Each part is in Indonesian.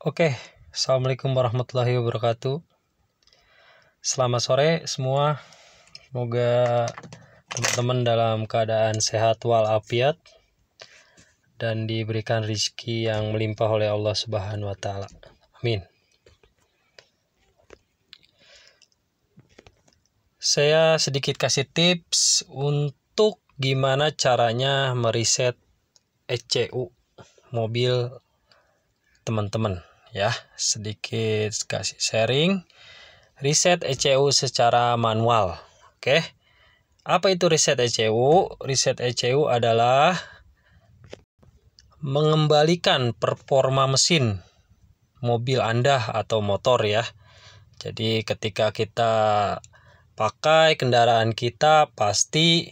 Oke, Assalamualaikum warahmatullahi wabarakatuh. Selamat sore semua. Semoga teman-teman dalam keadaan sehat walafiat dan diberikan rezeki yang melimpah oleh Allah Subhanahu wa taala. Amin. Saya sedikit kasih tips untuk gimana caranya mereset ECU mobil teman-teman ya. Sedikit kasih sharing reset ECU secara manual. Oke. Apa itu reset ECU? Reset ECU adalah mengembalikan performa mesin mobil Anda atau motor ya. Jadi ketika kita pakai kendaraan kita pasti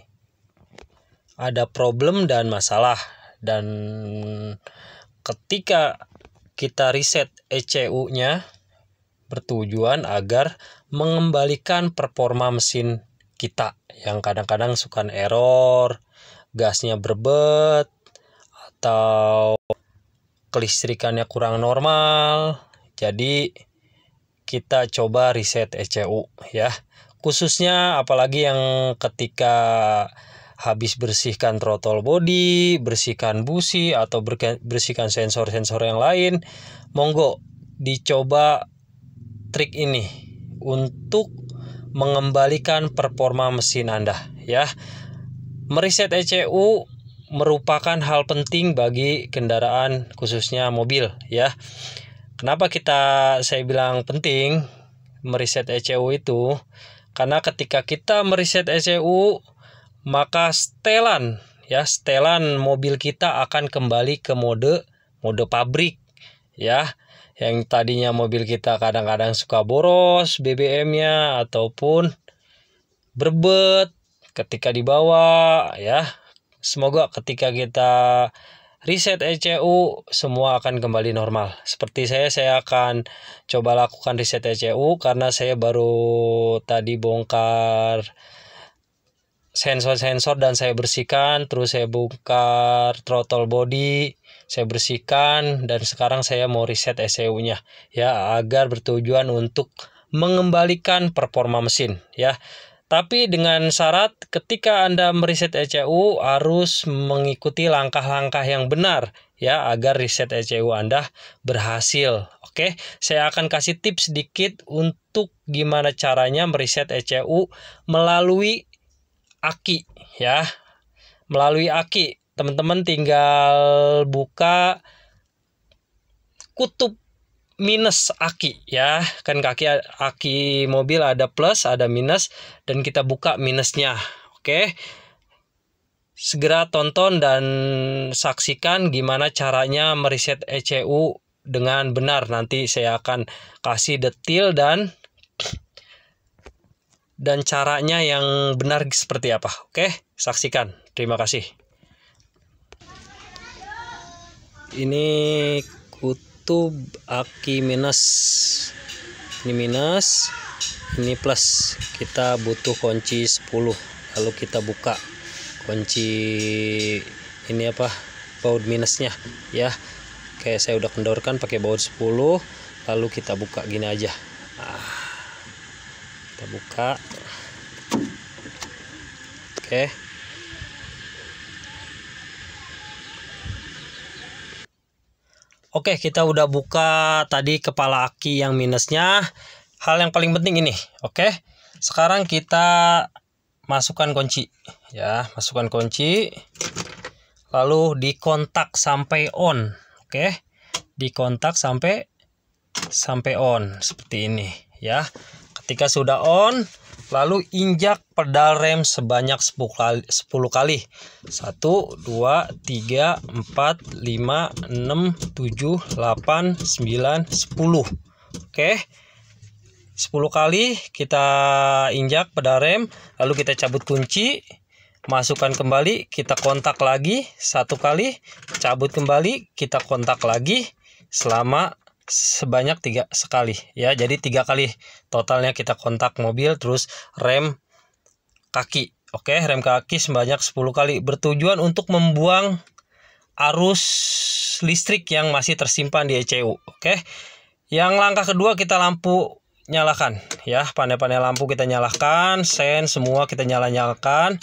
ada problem dan masalah, dan ketika kita reset ECU-nya bertujuan agar mengembalikan performa mesin kita yang kadang-kadang suka error, gasnya berbet, atau kelistrikannya kurang normal. Jadi kita coba reset ECU ya. Khususnya apalagi yang ketika habis bersihkan throttle body, bersihkan busi, atau bersihkan sensor-sensor yang lain, monggo dicoba trik ini untuk mengembalikan performa mesin Anda ya. Mereset ECU merupakan hal penting bagi kendaraan khususnya mobil ya. Kenapa saya bilang penting mereset ECU itu? Karena ketika kita mereset ECU, maka setelan mobil kita akan kembali ke mode pabrik ya. Yang tadinya mobil kita kadang-kadang suka boros BBM-nya ataupun berbet ketika dibawa ya. Semoga ketika kita reset ECU semua akan kembali normal. Seperti saya akan coba lakukan reset ECU karena saya baru tadi bongkar sensor-sensor dan saya bersihkan, terus saya bongkar throttle body, saya bersihkan, dan sekarang saya mau reset ECU-nya ya, agar bertujuan untuk mengembalikan performa mesin ya. Tapi dengan syarat ketika Anda mereset ECU harus mengikuti langkah-langkah yang benar ya, agar reset ECU Anda berhasil. Oke, saya akan kasih tips sedikit untuk gimana caranya mereset ECU melalui aki ya. Melalui aki, teman-teman tinggal buka kutub minus aki ya. Kan aki mobil ada plus, ada minus, dan kita buka minusnya. Oke. Segera tonton dan saksikan gimana caranya mereset ECU dengan benar. Nanti saya akan kasih detail dan caranya yang benar seperti apa. Oke, saksikan. Terima kasih. Ini kutub aki minus. Ini minus, ini plus. Kita butuh kunci 10. Lalu kita buka kunci ini baut minusnya ya. Kayak saya udah kendorkan pakai baut 10. Lalu kita buka gini aja. Kita buka. Oke. Oke, kita udah buka tadi kepala aki yang minusnya. Hal yang paling penting ini, oke. Sekarang kita masukkan kunci ya, masukkan kunci. Lalu dikontak sampai on, oke. Dikontak sampai on seperti ini ya. Ketika sudah on, lalu injak pedal rem sebanyak 10 kali. 1, 2, 3, 4, 5, 6, 7, 8, 9, 10. Oke. 10 kali kita injak pedal rem, lalu kita cabut kunci, masukkan kembali, kita kontak lagi 1 kali, cabut kembali, kita kontak lagi sebanyak 3 sekali ya. Jadi 3 kali totalnya kita kontak mobil, terus rem kaki. Oke, rem kaki sebanyak 10 kali bertujuan untuk membuang arus listrik yang masih tersimpan di ECU. Oke. Yang langkah kedua, kita lampu nyalakan ya, panel-panel lampu kita nyalakan, sen semua kita nyalakan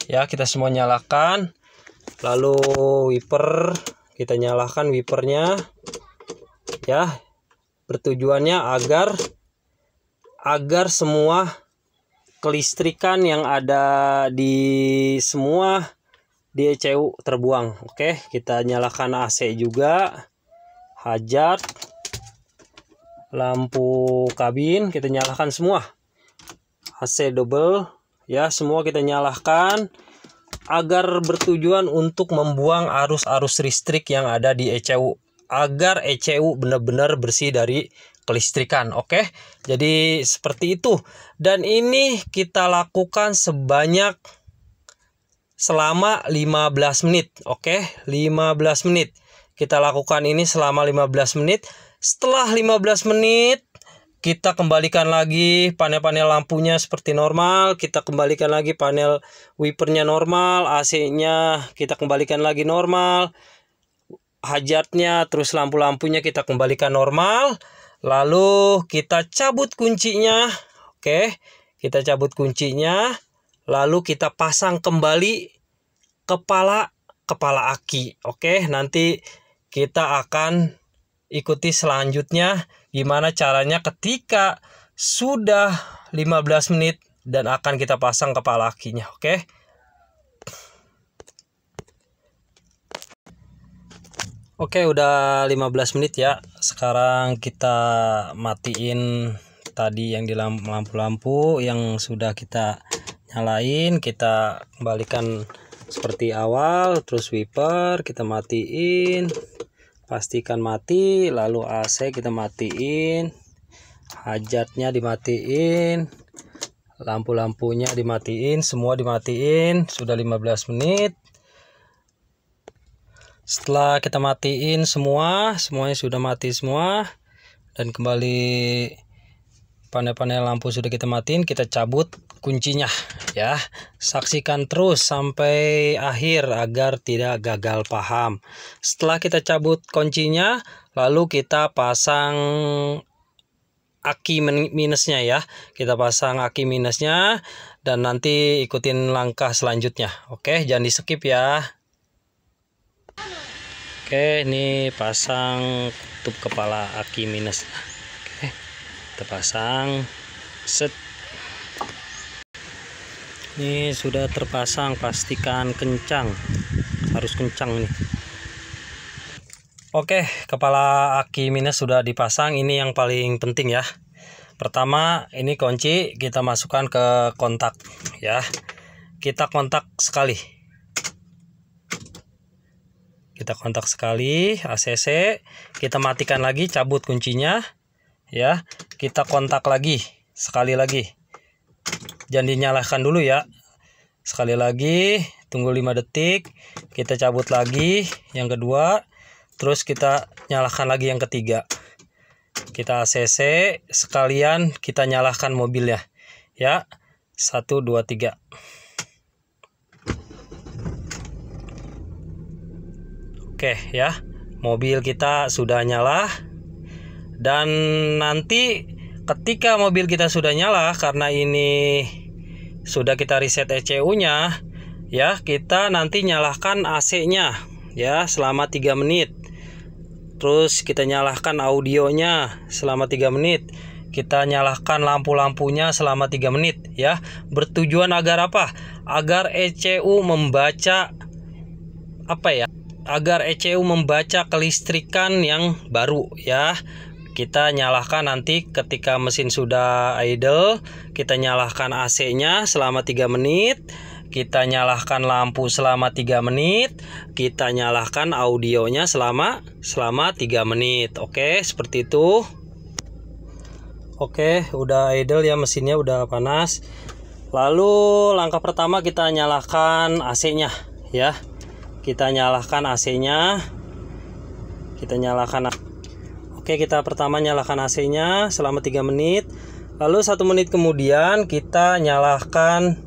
ya, kita semua nyalakan. Lalu wiper kita nyalakan, wipernya ya, bertujuannya agar semua kelistrikan yang ada di semua di ECU terbuang. Oke, kita nyalakan AC juga, hazard, lampu kabin kita nyalakan semua, AC double ya, semua kita nyalakan agar bertujuan untuk membuang arus-arus listrik yang ada di ECU, agar ECU benar-benar bersih dari kelistrikan. Oke, jadi seperti itu, dan ini kita lakukan selama 15 menit. Oke, 15 menit kita lakukan ini selama 15 menit. Setelah 15 menit kita kembalikan lagi panel-panel lampunya seperti normal, kita kembalikan lagi panel wipernya normal, AC-nya kita kembalikan lagi normal, hazardnya, terus lampu-lampunya kita kembalikan normal. Lalu kita cabut kuncinya. Oke, kita cabut kuncinya, lalu kita pasang kembali kepala aki. Oke, nanti kita akan ikuti selanjutnya gimana caranya ketika sudah 15 menit dan akan kita pasang kepala akinya. Oke. Oke, udah 15 menit ya. Sekarang kita matiin tadi yang di lampu-lampu yang sudah kita nyalain, kita kembalikan seperti awal, terus wiper kita matiin. Pastikan mati, lalu AC kita matiin, hazardnya dimatiin, lampu-lampunya dimatiin, semua dimatiin. Sudah 15 menit. Setelah kita matiin semuanya sudah mati semua, dan kembali panel-panel lampu sudah kita matiin, kita cabut kuncinya ya. Saksikan terus sampai akhir agar tidak gagal paham. Setelah kita cabut kuncinya, lalu kita pasang aki minusnya ya. Kita pasang aki minusnya dan nanti ikutin langkah selanjutnya. Oke, jangan di skip ya. Oke, ini pasang tutup kepala aki minus. Oke, kita pasang. Set. Ini sudah terpasang, pastikan kencang, harus kencang nih. Oke, kepala aki minus sudah dipasang. Ini yang paling penting ya. Pertama, ini kunci kita masukkan ke kontak ya. Kita kontak sekali. Kita kontak sekali ACC, kita matikan lagi, cabut kuncinya ya. Kita kontak lagi sekali lagi. Jangan dinyalakan dulu ya. Sekali lagi, tunggu 5 detik, kita cabut lagi yang kedua, terus kita nyalakan lagi yang ketiga. Kita ACC sekalian kita nyalakan mobilnya ya. 1 2 3. Oke ya, mobil kita sudah nyala. Dan nanti ketika mobil kita sudah nyala, karena ini sudah kita reset ECU-nya ya, kita nanti nyalakan AC-nya ya selama 3 menit. Terus kita nyalakan audionya selama 3 menit. Kita nyalakan lampu-lampunya selama 3 menit ya. Bertujuan agar apa? Agar ECU membaca agar ECU membaca kelistrikan yang baru ya. Kita nyalakan nanti ketika mesin sudah idle, kita nyalakan AC-nya selama 3 menit, kita nyalakan lampu selama 3 menit, kita nyalakan audionya selama 3 menit. Oke, seperti itu. Oke, udah idle ya, mesinnya udah panas. Lalu langkah pertama kita nyalakan AC-nya ya. Kita nyalakan AC-nya. Oke, kita pertama nyalakan AC-nya selama 3 menit. Lalu 1 menit kemudian kita nyalakan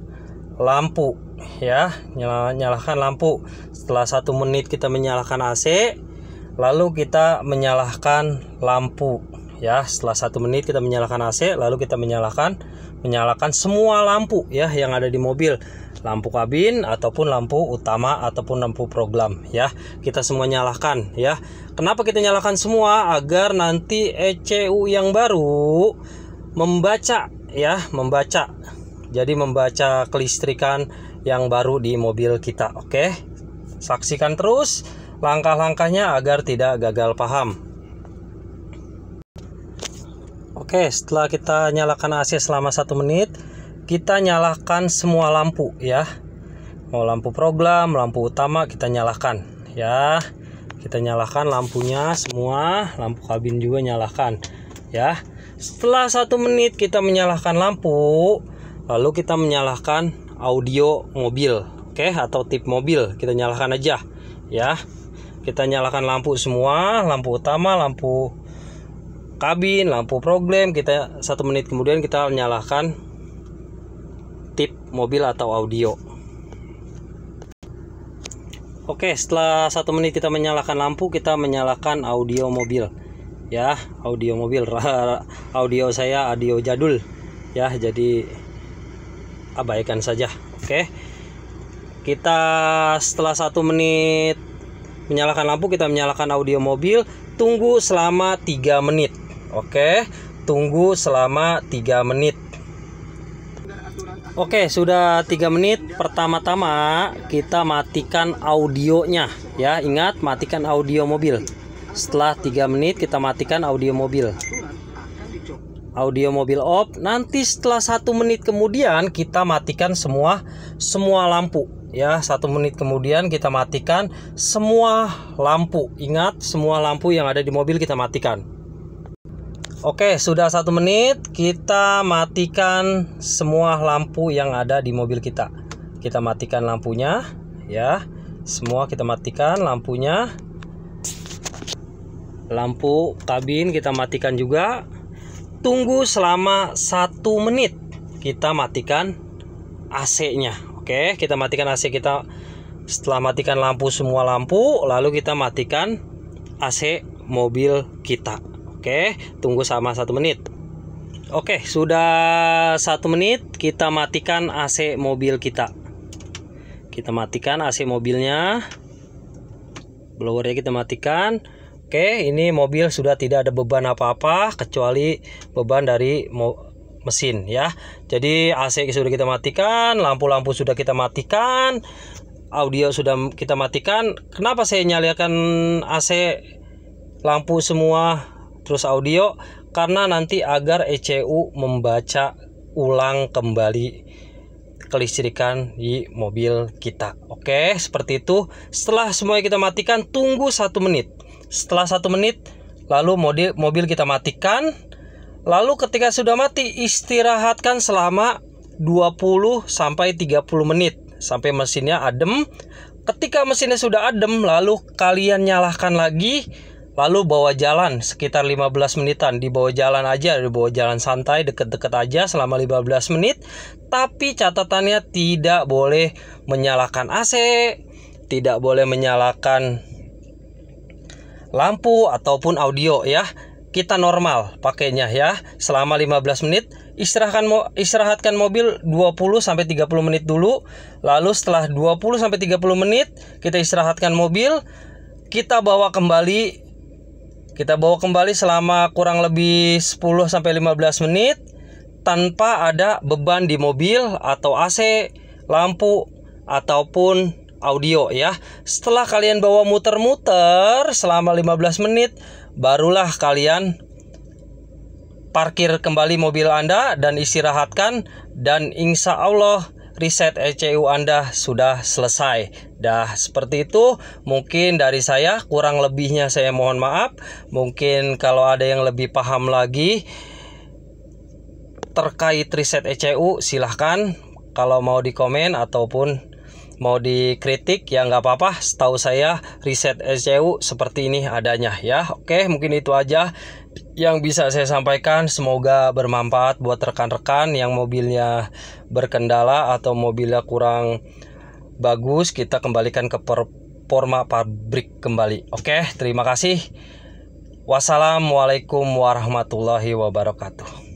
lampu ya. Nyalakan lampu. Setelah 1 menit kita menyalakan AC, lalu kita menyalakan lampu ya. Setelah 1 menit kita menyalakan AC, lalu kita menyalakan semua lampu ya yang ada di mobil, lampu kabin ataupun lampu utama ataupun lampu program ya. Kita semua nyalakan ya. Kenapa kita nyalakan semua? Agar nanti ECU yang baru membaca ya, jadi membaca kelistrikan yang baru di mobil kita. Oke, saksikan terus langkah-langkahnya agar tidak gagal paham. Oke, setelah kita nyalakan AC selama 1 menit, kita nyalakan semua lampu ya. Mau lampu program, lampu utama kita nyalakan ya. Kita nyalakan lampunya semua, lampu kabin juga nyalakan ya. Setelah 1 menit kita menyalakan lampu, lalu kita menyalakan audio mobil, oke, atau tip mobil kita nyalakan aja ya. Kita nyalakan lampu semua, lampu utama, lampu kabin, lampu program. Kita 1 menit kemudian kita nyalakan tip mobil atau audio. Oke, setelah 1 menit kita menyalakan lampu, kita menyalakan audio mobil ya. Audio mobil, audio saya audio jadul ya, jadi abaikan saja. Oke, kita setelah 1 menit menyalakan lampu, kita menyalakan audio mobil. Tunggu selama 3 menit. Oke, tunggu selama 3 menit. Oke, sudah 3 menit. Pertama-tama kita matikan audionya ya. Ingat, matikan audio mobil. Setelah 3 menit kita matikan audio mobil. Audio mobil off. Nanti setelah 1 menit kemudian kita matikan semua lampu ya. 1 menit kemudian kita matikan semua lampu. Ingat, semua lampu yang ada di mobil kita matikan. Oke, sudah 1 menit, kita matikan semua lampu yang ada di mobil kita. Kita matikan lampunya ya. Semua kita matikan lampunya. Lampu kabin kita matikan juga. Tunggu selama 1 menit. Kita matikan AC-nya. Oke, kita matikan AC kita. Setelah matikan lampu, semua lampu, lalu kita matikan AC mobil kita. Oke, tunggu sama 1 menit. Oke, sudah 1 menit, kita matikan AC mobil kita. Kita matikan AC mobilnya. Blowernya kita matikan. Oke, ini mobil sudah tidak ada beban apa-apa kecuali beban dari mesin ya. Jadi AC sudah kita matikan, lampu-lampu sudah kita matikan, audio sudah kita matikan. Kenapa saya nyalakan AC, lampu semua, terus audio? Karena nanti agar ECU membaca ulang kembali kelistrikan di mobil kita. Oke, seperti itu. Setelah semua kita matikan, tunggu 1 menit. Setelah 1 menit, lalu mobil kita matikan. Lalu ketika sudah mati, istirahatkan selama 20-30 menit sampai mesinnya adem. Ketika mesinnya sudah adem, lalu kalian nyalakan lagi, lalu bawa jalan sekitar 15 menitan. Dibawa jalan aja, dibawa jalan santai, deket-deket aja selama 15 menit. Tapi catatannya tidak boleh menyalakan AC, tidak boleh menyalakan lampu ataupun audio ya. Kita normal pakainya ya. Selama 15 menit istirahatkan mobil 20-30 menit dulu. Lalu setelah 20-30 menit kita istirahatkan mobil, kita bawa kembali selama kurang lebih 10-15 menit tanpa ada beban di mobil atau AC, lampu ataupun audio ya. Setelah kalian bawa muter-muter selama 15 menit, barulah kalian parkir kembali mobil Anda dan istirahatkan, dan insya Allah reset ECU Anda sudah selesai. Dah, seperti itu mungkin dari saya. Kurang lebihnya saya mohon maaf. Mungkin kalau ada yang lebih paham lagi terkait reset ECU, silahkan. Kalau mau di komen ataupun mau dikritik ya nggak apa-apa. Setahu saya reset ECU seperti ini adanya ya. Oke, mungkin itu aja yang bisa saya sampaikan. Semoga bermanfaat buat rekan-rekan yang mobilnya berkendala atau mobilnya kurang bagus. Kita kembalikan ke performa pabrik kembali. Oke, terima kasih. Wassalamualaikum warahmatullahi wabarakatuh.